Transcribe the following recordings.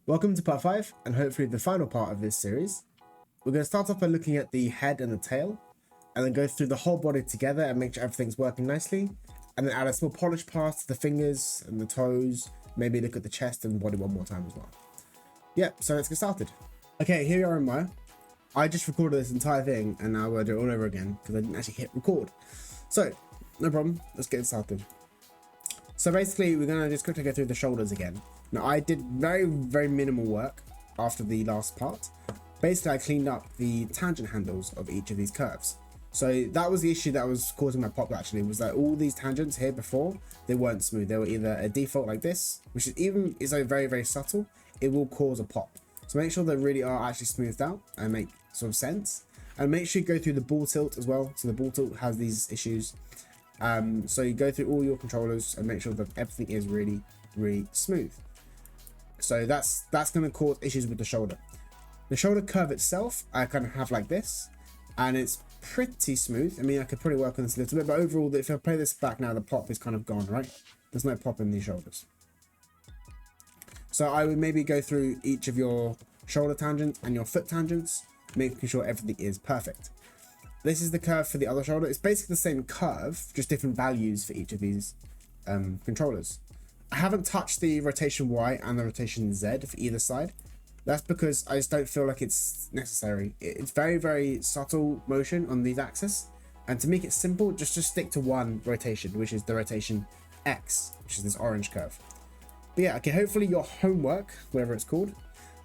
Welcome to part 5 and hopefully the final part of this series. We're going to start off by looking at the head and the tail and then go through the whole body together and make sure everything's working nicely, and then add a small polish pass to the fingers and the toes, maybe look at the chest and body one more time as well. Yep, so let's get started. Okay, here we are in Maya. I just recorded this entire thing and now we'll do it all over again because I didn't actually hit record. So, no problem, let's get started. So basically we're going to just quickly go through the shoulders again. Now I did very minimal work after the last part. Basically I cleaned up the tangent handles of each of these curves. So that was the issue that was causing my pop actually, was that all these tangents here before, they weren't smooth. They were either a default like this, which is very subtle, it will cause a pop. So make sure they really are actually smoothed out and make sort of sense. And make sure you go through the ball tilt as well. So the ball tilt has these issues. So you go through all your controllers and make sure that everything is really smooth. So that's going to cause issues with the shoulder. The shoulder curve itself, I kind of have like this, and it's pretty smooth. I mean, I could probably work on this a little bit, but overall, if I play this back now, the pop is kind of gone, right? There's no pop in these shoulders. So I would maybe go through each of your shoulder tangents and your foot tangents, making sure everything is perfect. This is the curve for the other shoulder. It's basically the same curve, just different values for each of these controllers. I haven't touched the rotation Y and the rotation Z for either side. That's because I just don't feel like it's necessary. It's very subtle motion on these axes. And to make it simple, just stick to one rotation, which is the rotation X, which is this orange curve. But yeah, okay, hopefully your homework, whatever it's called,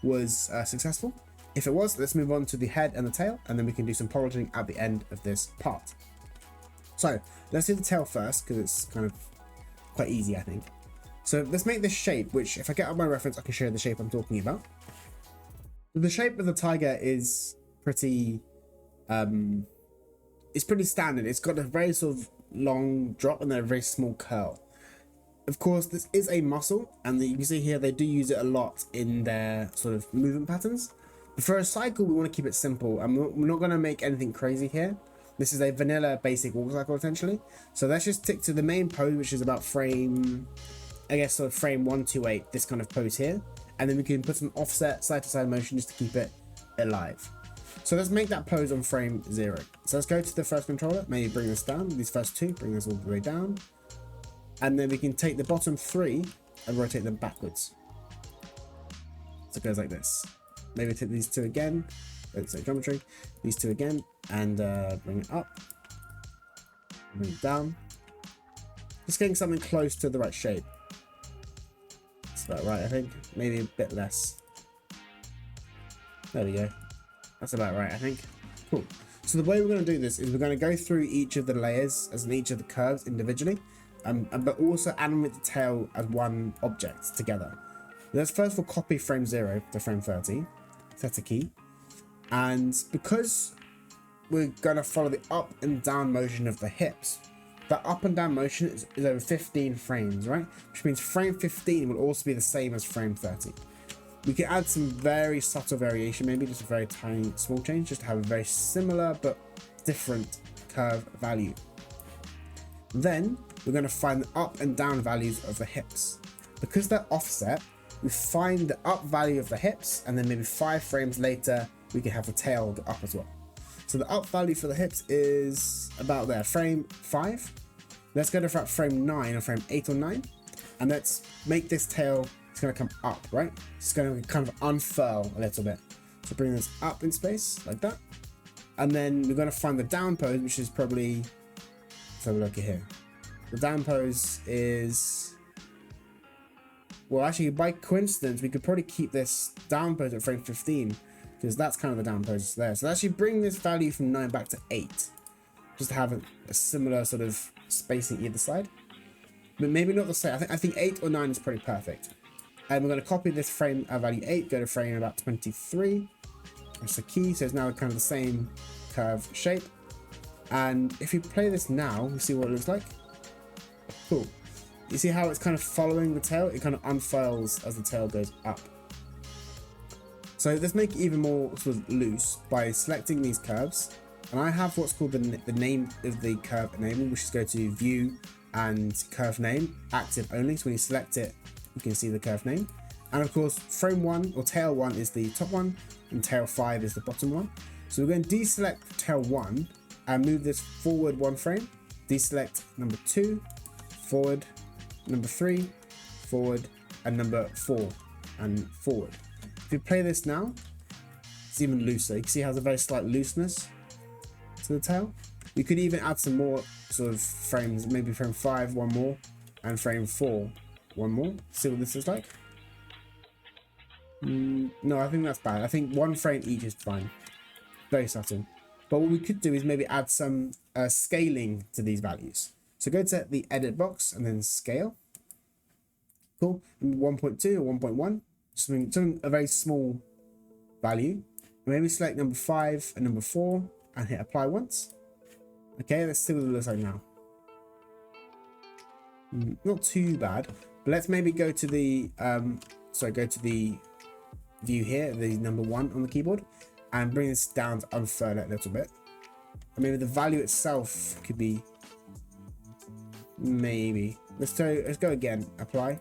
was successful. If it was, let's move on to the head and the tail, and then we can do some polishing at the end of this part. So let's do the tail first, because it's kind of quite easy, I think. So let's make this shape, which if I get up my reference, I can show you the shape I'm talking about. The shape of the tiger is pretty, it's pretty standard. It's got a very sort of long drop and then a very small curl. Of course, this is a muscle, and you can see here they do use it a lot in their sort of movement patterns. But for a cycle, we want to keep it simple, and we're not going to make anything crazy here. This is a vanilla basic walk cycle, essentially. So let's just stick to the main pose, which is about frame, I guess, sort of frame 128, this kind of pose here. And then we can put some offset side-to-side motion just to keep it alive. So let's make that pose on frame 0. So let's go to the first controller, maybe bring this down, these first two, bring this all the way down. And then we can take the bottom 3 and rotate them backwards. So it goes like this. Maybe take these two again, let's say geometry, these two again, and bring it up, bring it down. Just getting something close to the right shape. That's about right, I think. Maybe a bit less. There we go. That's about right, I think. Cool. So the way we're going to do this is we're going to go through each of the layers, as in each of the curves individually, but also animate the tail as one object together. Let's first of all copy frame 0 to frame 30. Set a key, and because we're going to follow the up and down motion of the hips, that up and down motion is over 15 frames, right? Which means frame 15 will also be the same as frame 30. We can add some very subtle variation, maybe just a very tiny small change, just to have a very similar but different curve value. Then we're going to find the up and down values of the hips. Because they're offset, we find the up value of the hips, and then maybe 5 frames later we can have the tail go up as well. So the up value for the hips is about there, frame 5. Let's go to frame 9 or frame 8 or 9, and let's make this tail, it's going to come up, right? It's going to kind of unfurl a little bit. So bring this up in space like that, and then we're going to find the down pose, which is probably, let's have a look at here. The down pose is, well, actually, by coincidence, we could probably keep this down pose at frame 15, because that's kind of the down pose there. So actually bring this value from 9 back to 8, just to have a similar sort of spacing either side. But maybe not the same. I think 8 or 9 is pretty perfect. And we're going to copy this frame value 8, go to frame about 23. That's the key, so it's now kind of the same curve shape. And if you play this now, we see what it looks like. Cool. You see how it's kind of following the tail? It kind of unfurls as the tail goes up. So let's make it even more sort of loose by selecting these curves. And I have what's called the name of the curve enable, which is go to view and curve name, active only. So when you select it, you can see the curve name. And of course, frame 1 or tail 1 is the top one, and tail 5 is the bottom one. So we're going to deselect tail 1 and move this forward 1 frame. Deselect number 2, forward, number 3, forward, and number 4, and forward. If you play this now, it's even looser. You can see it has a very slight looseness to the tail. You could even add some more sort of frames, maybe frame 5, 1 more, and frame 4, 1 more. See what this is like. No, I think that's bad. I think 1 frame each is fine. Very subtle. But what we could do is maybe add some scaling to these values. So go to the edit box and then scale. Cool. 1.2 or 1.1. Something a very small value. Maybe select number 5 and number 4 and hit apply once. Okay, let's see what it looks like now. Not too bad. But let's maybe go to the go to the view here, the number 1 on the keyboard, and bring this down to unfurl it a little bit. And maybe the value itself could be maybe. Let's go again. Apply.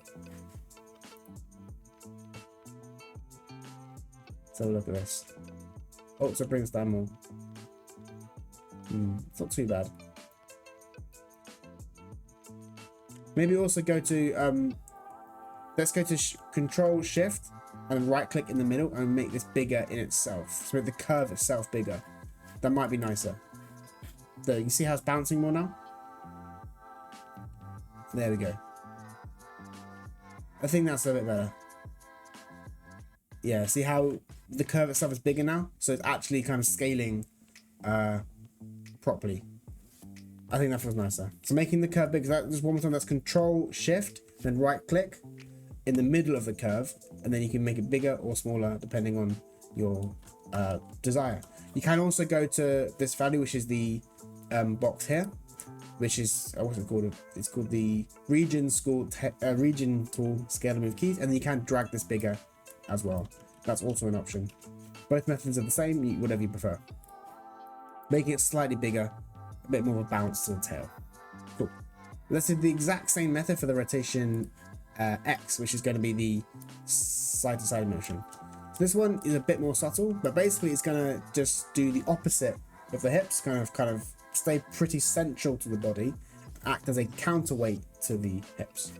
Let's have a look at this. Oh, so it brings down more. It's not too bad. Maybe also go to let's go to Control Shift and right click in the middle and make this bigger in itself. So make the curve itself bigger. That might be nicer. There, you can see how it's bouncing more now. There we go. I think that's a bit better. Yeah, see how the curve itself is bigger now? So it's actually kind of scaling properly. I think that feels nicer. So making the curve bigger, just one more time, that's Control Shift, then right click in the middle of the curve, and then you can make it bigger or smaller depending on your desire. You can also go to this value, which is the box here, which is what's it called? It's called the region tool scale and move keys, and then you can drag this bigger as well. That's also an option. Both methods are the same, whatever you prefer. Making it slightly bigger, a bit more of a bounce to the tail. Cool. Let's do the exact same method for the rotation X, which is going to be the side to side motion. So this one is a bit more subtle, but basically it's going to just do the opposite of the hips, kind of stay pretty central to the body, act as a counterweight to the hips.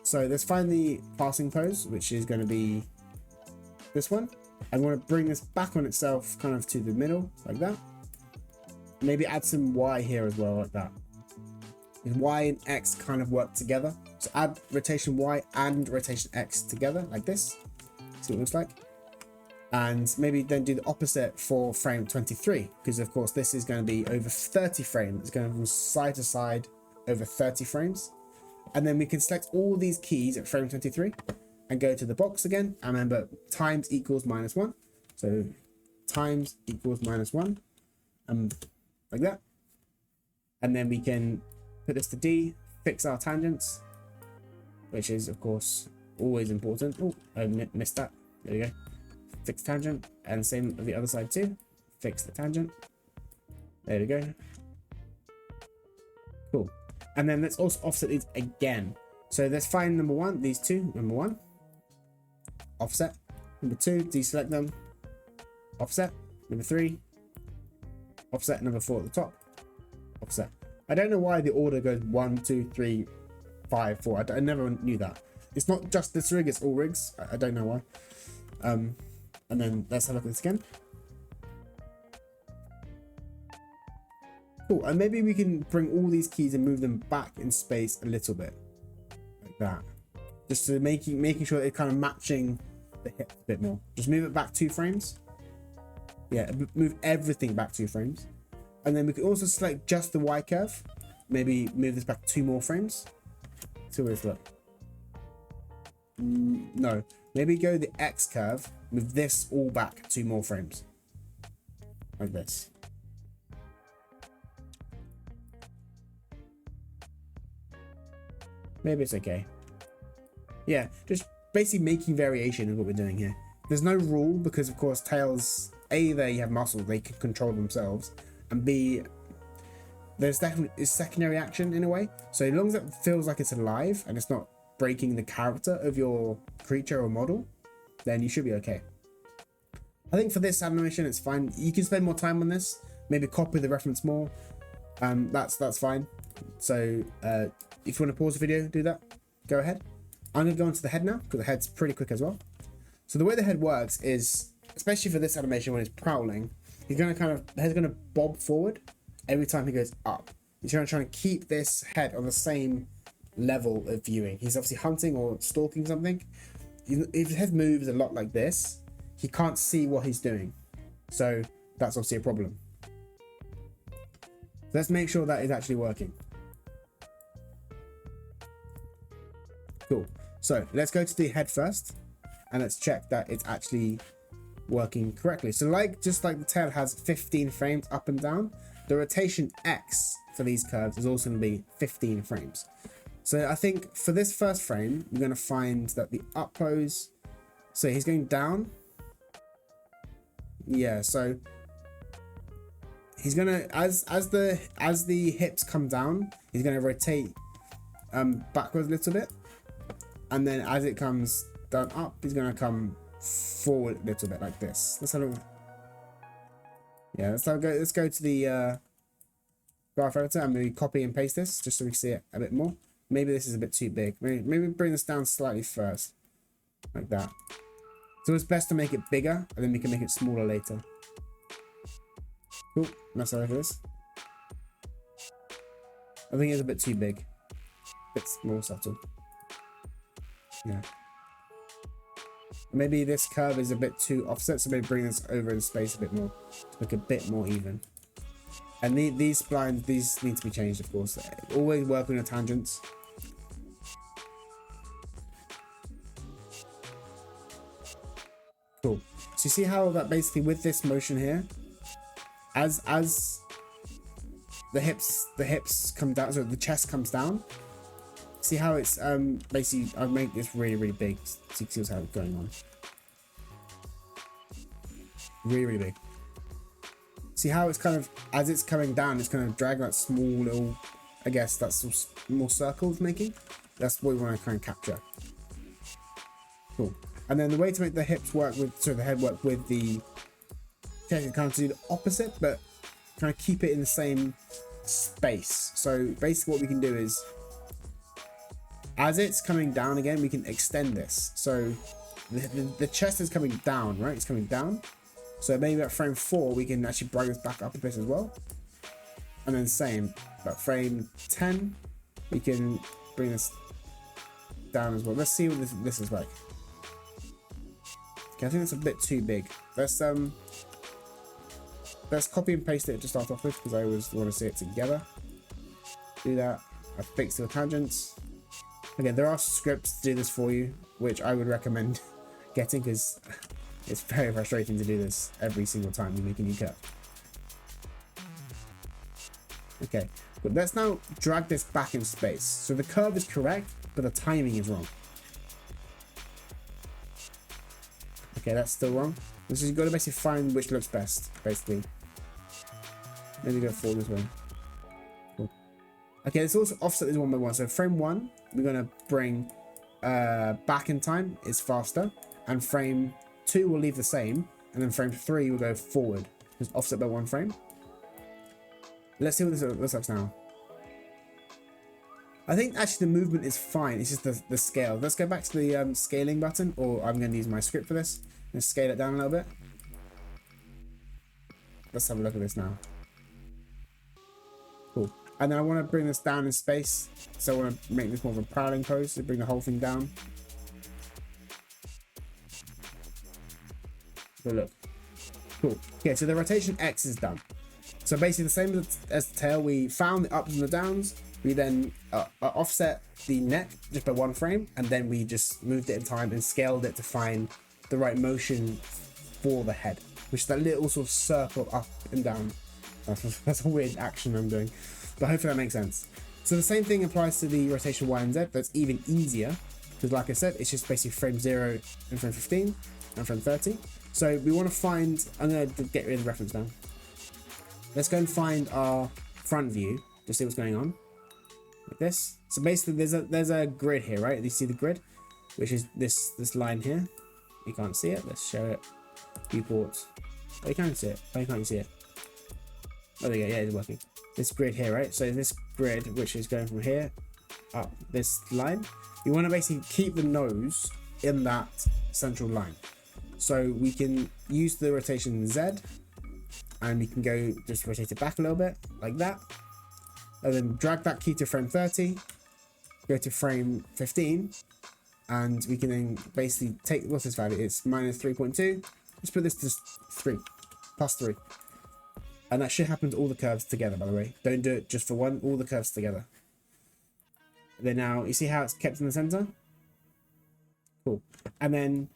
So let's find the passing pose, which is going to be this one. I want to bring this back on itself kind of to the middle like that. Maybe add some Y here as well, like that. And Y and X kind of work together. So add rotation Y and rotation X together like this. See what it looks like. And maybe then do the opposite for frame 23, because of course this is going to be over 30 frames. It's going from side to side over 30 frames. And then we can select all these keys at frame 23 and go to the box again. And remember, times equals -1. So times equals -1. Like that. And then we can put this to D, fix our tangents, which is of course always important. Oh, I missed that. There we go. Fix tangent, and same on the other side too. Fix the tangent. There we go. Cool. And then let's also offset these again. So let's find number 1, these two. Number 1, offset. Number 2, deselect them. Offset. Number 3, offset. Number 4 at the top. Offset. I don't know why the order goes 1, 2, 3, 5, 4. I never knew that. It's not just this rig, it's all rigs. I don't know why. And then let's have a look at this again. Cool, and maybe we can bring all these keys and move them back in space a little bit. Like that. Just to making sure they're kind of matching the hip a bit more. Just move it back 2 frames. Yeah, move everything back 2 frames. And then we can also select just the Y curve. Maybe move this back 2 more frames. See what it's like. No, maybe go the X curve, move this all back 2 more frames. Like this. Maybe it's okay. Yeah, just basically making variation is what we're doing here. There's no rule because of course tails, A, they have muscles, they can control themselves, and B, there's definitely is secondary action in a way. So as long as it feels like it's alive and it's not breaking the character of your creature or model, then you should be okay. I think for this animation, it's fine. You can spend more time on this, maybe copy the reference more. That's fine. So if you want to pause the video, do that. Go ahead. I'm gonna go into the head now because the head's pretty quick as well. So the way the head works is, especially for this animation when it's prowling, he's gonna the head's gonna bob forward every time he goes up. He's gonna try and keep this head on the same level of viewing. He's obviously hunting or stalking something. If his head moves a lot like this, he can't see what he's doing. So that's obviously a problem. Let's make sure that is actually working. Cool. So let's go to the head first and let's check that it's actually working correctly. So just like the tail has 15 frames up and down, the rotation X for these curves is also going to be 15 frames. So I think for this first frame, we're going to find that the up pose, so he's going down. Yeah, so he's gonna, as the hips come down, he's gonna rotate backwards a little bit, and then as it comes down up, he's gonna come forward a little bit like this. Let's have a, yeah, let's go to the graph editor and maybe copy and paste this just so we can see it a bit more. Maybe this is a bit too big. Maybe bring this down slightly first, like that. So it's best to make it bigger, and then we can make it smaller later. Cool, that's all for this. I think it's a bit too big. A bit more subtle. Yeah. Maybe this curve is a bit too offset, so maybe bring this over in space a bit more to look a bit more even. And these splines, these need to be changed, of course. Always work on your tangents. Cool. So you see how that basically with this motion here, as the hips come down, so the chest comes down. See how it's basically I've made this really big so you can see what's going on. Really big. See how it's kind of, as it's coming down, it's kind of dragging that small little, I guess that's more circles making. That's what we want to kind of capture. Cool. And then the way to make the hips work with, so the head work with the chest, is kind of do the opposite, but kind of keep it in the same space. So basically what we can do is, as it's coming down again, we can extend this. So the chest is coming down, right? It's coming down. So maybe at frame 4, we can actually bring this back up a bit as well. And then same, but frame 10, we can bring this down as well. Let's see what this is like. Okay, I think it's a bit too big. Let's copy and paste it to start off with, because I always want to see it together. Do that. I fixed the tangents. Again, there are scripts to do this for you, which I would recommend getting, because it's very frustrating to do this every single time you make a new curve. Okay, but let's now drag this back in space. So the curve is correct, but the timing is wrong. Okay, that's still wrong. So you've got to basically find which looks best, basically. Maybe go forward this way. Cool. Okay, let's also offset this one by one. So frame 1, we're going to bring back in time is faster, and frame 2 will leave the same, and then frame 3 will go forward. Just offset by 1 frame. Let's see what this looks like now. I think actually the movement is fine. It's just the scale. Let's go back to the scaling button, or I'm going to use my script for this and scale it down a little bit. Let's have a look at this now. Cool. And then I want to bring this down in space. So I want to make this more of a prowling pose to bring the whole thing down. So look. Cool. Okay, so the rotation X is done. So basically the same as the tail, we found the ups and the downs. We then offset the neck just by 1 frame, and then we just moved it in time and scaled it to find the right motion for the head, which is that little sort of circle up and down. That's a weird action I'm doing, but hopefully that makes sense. So the same thing applies to the rotation Y and Z, but it's even easier, because like I said, it's just basically frame 0 and frame 15 and frame 30. So we want to find, I'm going to get rid of the reference now. Let's go and find our front view to see what's going on. like this. So basically there's a grid here, right? You see the grid, which is this line here. You can't see it. Let's show it. Viewport. Oh, you can see it. Oh, you can't see it. Oh, there you go. Yeah, it's working. This grid here, right? So this grid, which is going from here up this line, you want to basically keep the nose in that central line. So we can use the rotation Z, and we can go just rotate it back a little bit like that, and then drag that key to frame 30, go to frame 15, and we can then basically take, what's this value? It's minus 3.2. Let's put this to 3, plus 3. And that should happen to all the curves together, by the way. Don't do it just for one, all the curves together. Then now, you see how it's kept in the center? Cool. And then,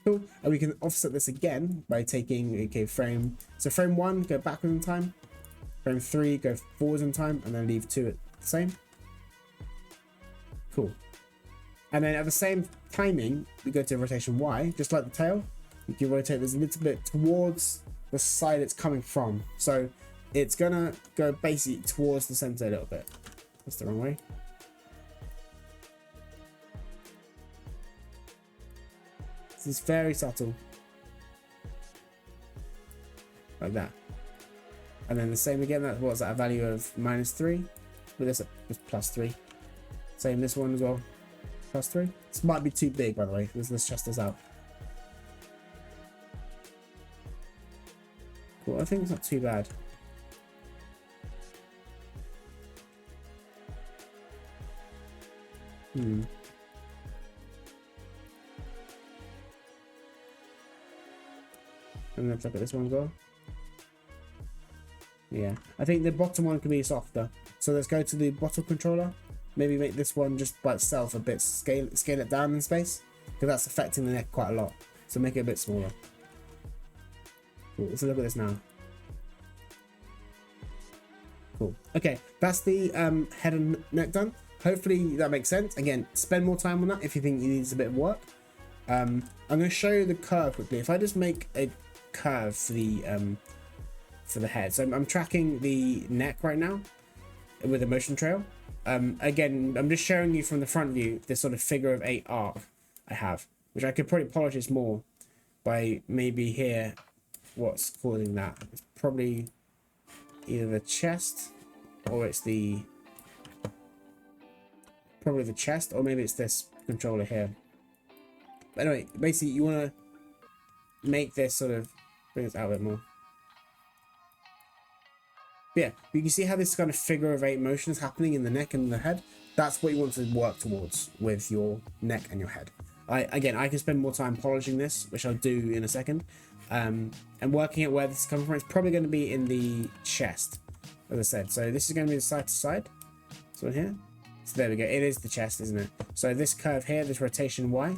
cool. And we can offset this again by taking, okay, frame. So frame 1, go backwards in time. Frame 3, go forwards in time, and then leave 2 at the same. Cool. And then at the same timing, we go to rotation Y, just like the tail. You can rotate this a little bit towards the side it's coming from. So it's gonna go basically towards the center a little bit. That's the wrong way. This is very subtle. Like that. And then the same again, that was that a value of minus 3. With this plus 3. Same this one as well. Plus 3. This might be too big, by the way. Let's test this out. Cool, I think it's not too bad. And let's look at this one as well. Yeah, I think the bottom one can be softer. So let's go to the bottom controller. Maybe make this one just by itself a bit, scale it down in space, because that's affecting the neck quite a lot. So make it a bit smaller. Cool, let's look at this now. Cool. Okay, that's the head and neck done. Hopefully that makes sense. Again, spend more time on that if you think it needs a bit of work. I'm going to show you the curve quickly. If I just make a curve for the head, so I'm tracking the neck right now with a motion trail. Again, I'm just showing you from the front view this sort of figure of 8 arc I have, which I could probably polish this more by maybe here. What's causing that? It's probably either the chest, or it's probably the chest, or maybe it's this controller here. But anyway, basically you want to make this sort of bring this out a bit more. But yeah, you can see how this kind of figure of 8 motion is happening in the neck and the head. That's what you want to work towards with your neck and your head. I can spend more time polishing this, which I'll do in a second, and working out where this is coming from. It's probably going to be in the chest, as I said. So this is going to be the side to side. So in here. So there we go. It is the chest, isn't it? So this curve here, this rotation Y.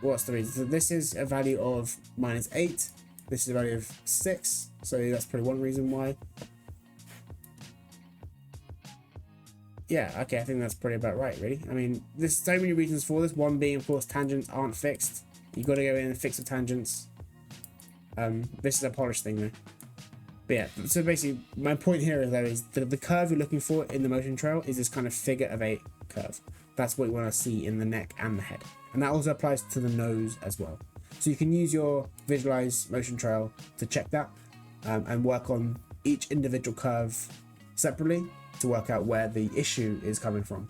What's the reason? So this is a value of minus 8. This is a value of 6. So that's probably one reason why. Yeah, okay, I think that's pretty about right, really. I mean, there's so many reasons for this. One being, of course, tangents aren't fixed. You've got to go in and fix the tangents. This is a polished thing, though. But yeah, so basically, my point here is the curve you're looking for in the motion trail is this kind of figure of 8 curve. That's what you want to see in the neck and the head. And that also applies to the nose as well. So you can use your visualize motion trail to check that and work on each individual curve separately to work out where the issue is coming from.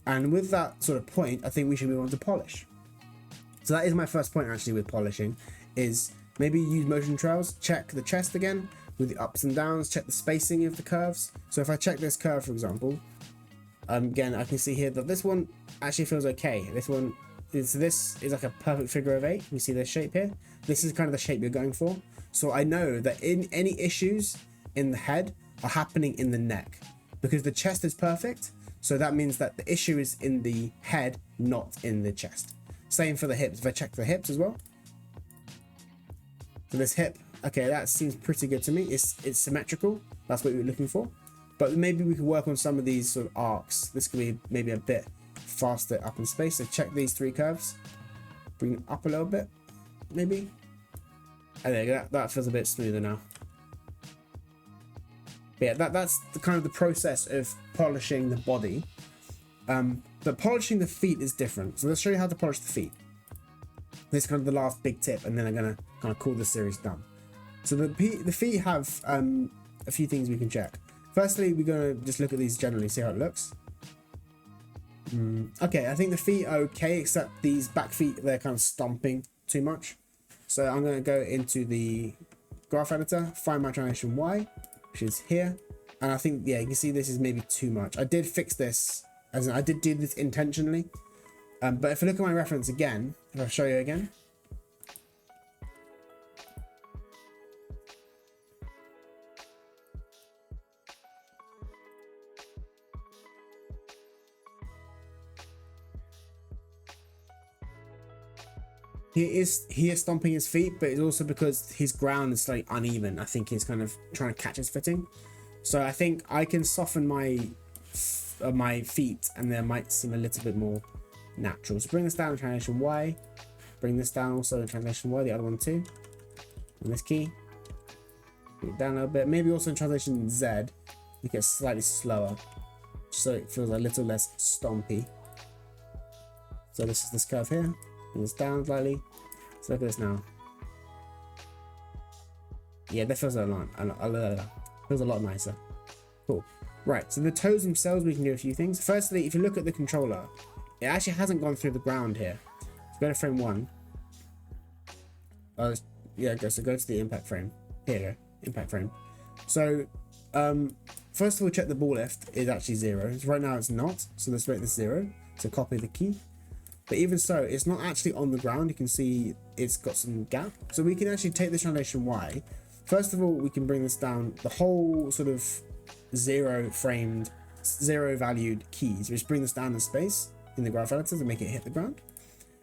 And with that sort of point, I think we should move on to polish. So that is my first point actually with polishing, is maybe use motion trails, check the chest again with the ups and downs, check the spacing of the curves. So if I check this curve, for example, again, I can see here that this one actually feels okay. This is like a perfect figure of 8. You see this shape here? This is kind of the shape you're going for. So I know that in any issues in the head are happening in the neck, because the chest is perfect. So that means that the issue is in the head, not in the chest. Same for the hips. If I check the hips as well. So this hip, okay, that seems pretty good to me. It's symmetrical. That's what we're looking for. But maybe we could work on some of these sort of arcs. This could be maybe a bit faster up in space. So check these 3 curves. Bring it up a little bit, maybe. And there you go. That feels a bit smoother now. But yeah, that's the kind of the process of polishing the body. But polishing the feet is different. So let's show you how to polish the feet. This is kind of the last big tip, and then I'm gonna kind of call the series done. So the feet have a few things we can check. Firstly, we're gonna just look at these generally, see how it looks. Okay, I think the feet are okay, except these back feet, they're kind of stomping too much. So I'm gonna go into the graph editor, find my translation Y, which is here. And I think, yeah, you can see this is maybe too much. I did fix this, as in I did do this intentionally. But if I look at my reference again, if I show you again. He is stomping his feet, but it's also because his ground is slightly uneven. I think he's kind of trying to catch his footing. So I think I can soften my feet, and they might seem a little bit more natural. So bring this down in translation Y. Bring this down also in translation Y, the other one too. And this key. Bring it down a little bit. Maybe also in translation Z, make it slightly slower, so it feels a little less stompy. So this is this curve here. Bring this down slightly. So look at this now. Yeah, that feels a lot nicer. Cool. Right, so the toes themselves, we can do a few things. Firstly, if you look at the controller, it actually hasn't gone through the ground here. So go to frame 1. Yeah, so go to the impact frame. Here you go, impact frame. So, first of all, check the ball lift is actually 0. So right now it's not, so let's make this 0. So copy the key. But even so, it's not actually on the ground. You can see it's got some gap. So we can actually take this translation Y. First of all, we can bring this down, the whole sort of 0 framed, 0 valued keys. We just bring this down in space in the graph editor to make it hit the ground.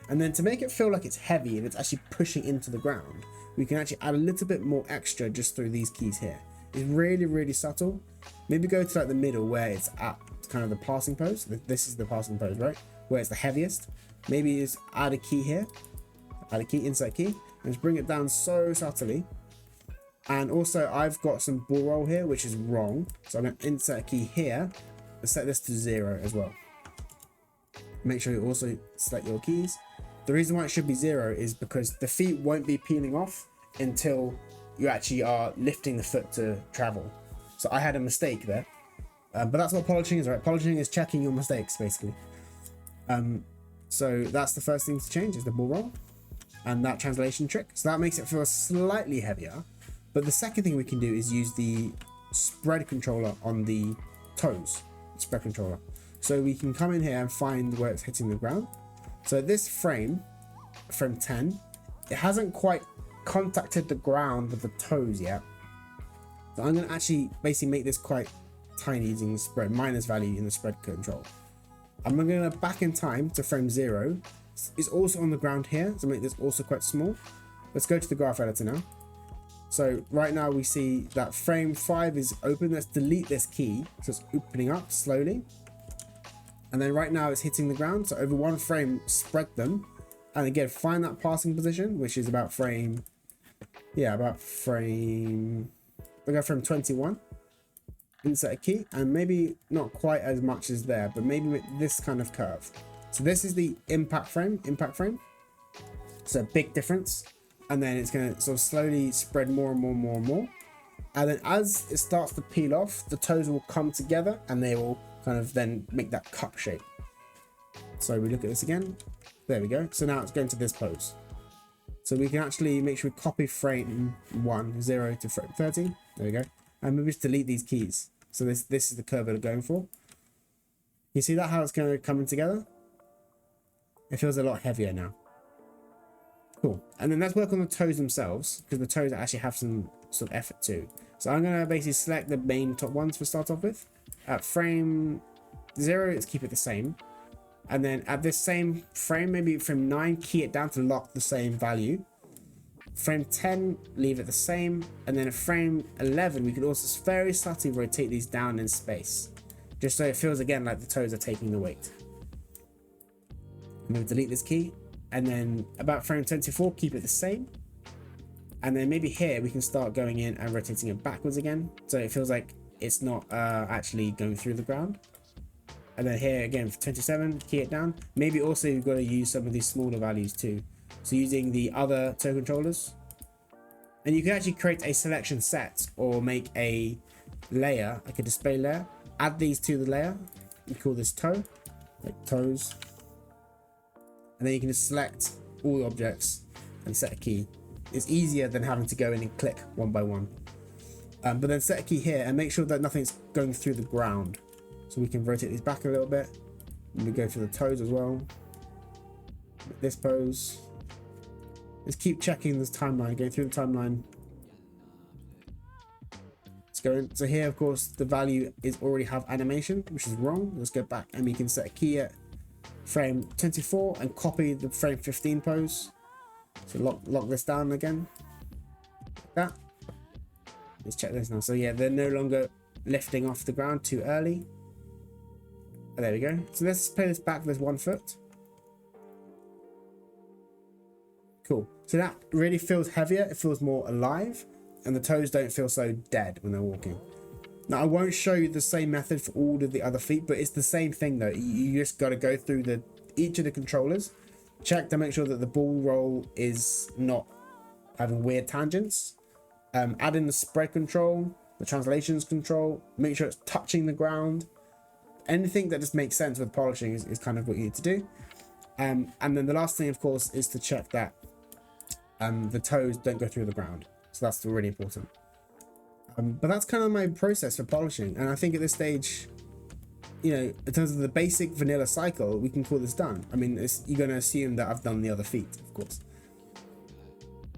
And then to make it feel like it's heavy and it's actually pushing into the ground, we can actually add a little bit more extra just through these keys here. It's really, really subtle. Maybe go to like the middle where it's at kind of the passing pose. This is the passing pose, right? Where it's the heaviest. Maybe just add a key here, add a key, insert key, and just bring it down so subtly. And also I've got some ball roll here, which is wrong. So I'm going to insert a key here and set this to 0 as well. Make sure you also select your keys. The reason why it should be 0 is because the feet won't be peeling off until you actually are lifting the foot to travel. So I had a mistake there, but that's what polishing is, right? Polishing is checking your mistakes, basically. So that's the first thing to change, is the ball roll and that translation trick. So that makes it feel slightly heavier. But the second thing we can do is use the spread controller on the toes, spread controller. So we can come in here and find where it's hitting the ground. So this frame 10, it hasn't quite contacted the ground with the toes yet. So I'm going to actually basically make this quite tiny using the spread minus value in the spread control. I'm going to back in time to frame 0. It's also on the ground here, so make this also quite small. Let's go to the graph editor now. So right now we see that frame 5 is open. Let's delete this key, so it's opening up slowly. And then right now it's hitting the ground. So over one frame, spread them. And again, find that passing position, which is about frame, we'll go frame 21. Insert a key, and maybe not quite as much as there, but maybe with this kind of curve. So this is the impact frame. So big difference. And then it's going to sort of slowly spread more and more. And then as it starts to peel off, the toes will come together and they will kind of then make that cup shape. So we look at this again. There we go. So now it's going to this pose. So we can actually make sure we copy frame 1, 0 to frame 30. There we go. And maybe just delete these keys. So this is the curve we're going for. You see that, how it's going to come together? It feels a lot heavier now. Cool. And then let's work on the toes themselves, because the toes actually have some sort of effort too. So I'm going to basically select the main top ones to start off with. At frame 0, let's keep it the same. And then at this same frame, maybe frame 9, key it down to lock the same value. Frame 10, leave it the same. And then at frame 11, we can also very subtly rotate these down in space, just so it feels again like the toes are taking the weight. I'm going to delete this key. And then about frame 24, keep it the same. And then maybe here we can start going in and rotating it backwards again. So it feels like it's not actually going through the ground. And then here again for 27, key it down. Maybe also you've got to use some of these smaller values too. So using the other toe controllers, and you can actually create a selection set or make a layer, like a display layer. Add these to the layer. You call this toe, like toes. And then you can just select all the objects and set a key. It's easier than having to go in and click one by one. But then set a key here and make sure that nothing's going through the ground. So we can rotate these back a little bit. And we go for the toes as well. This pose. Let's keep checking this timeline, going through the timeline. Let's go in. So here, of course, the value is already have animation, which is wrong. Let's go back and we can set a key at frame 24 and copy the frame 15 pose. So lock this down again. Like that. Let's check this now. So yeah, they're no longer lifting off the ground too early. Oh, there we go. So let's play this back with 1 foot. Cool. So that really feels heavier. It feels more alive. And the toes don't feel so dead when they're walking. Now, I won't show you the same method for all of the other feet, but it's the same thing though. You just got to go through each of the controllers. Check to make sure that the ball roll is not having weird tangents. Add in the spread control, the translations control, make sure it's touching the ground. Anything that just makes sense with polishing is kind of what you need to do. And then the last thing, of course, is to check that the toes don't go through the ground. So that's really important. But that's kind of my process for polishing. And I think at this stage, you know, in terms of the basic vanilla cycle, we can call this done. I mean, you're going to assume that I've done the other feet, of course.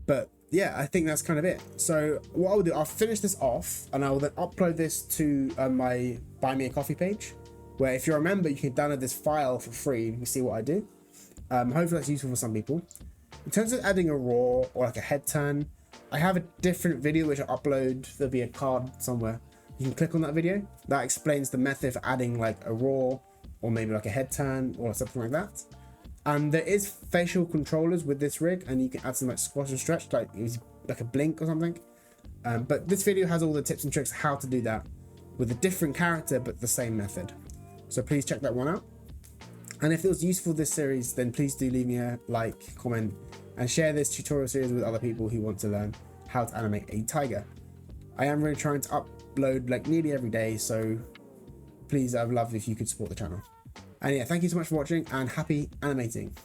But yeah, I think that's kind of it. So what I'll do, I'll finish this off and I will then upload this to my Buy Me a Coffee page, where if you remember, you can download this file for free. You can see what I do. Hopefully that's useful for some people. In terms of adding a raw or like a head turn, I have a different video which I upload. There'll be a card somewhere. You can click on that video. That explains the method for adding like a raw or maybe like a head turn or something like that. And there is facial controllers with this rig, and you can add some like squash and stretch, like a blink or something. But this video has all the tips and tricks how to do that with a different character but the same method. So please check that one out. And if it was useful this series, then please do leave me a like, comment, and share this tutorial series with other people who want to learn how to animate a tiger. I am really trying to upload like nearly every day, so please, I'd love if you could support the channel. And yeah, thank you so much for watching and happy animating.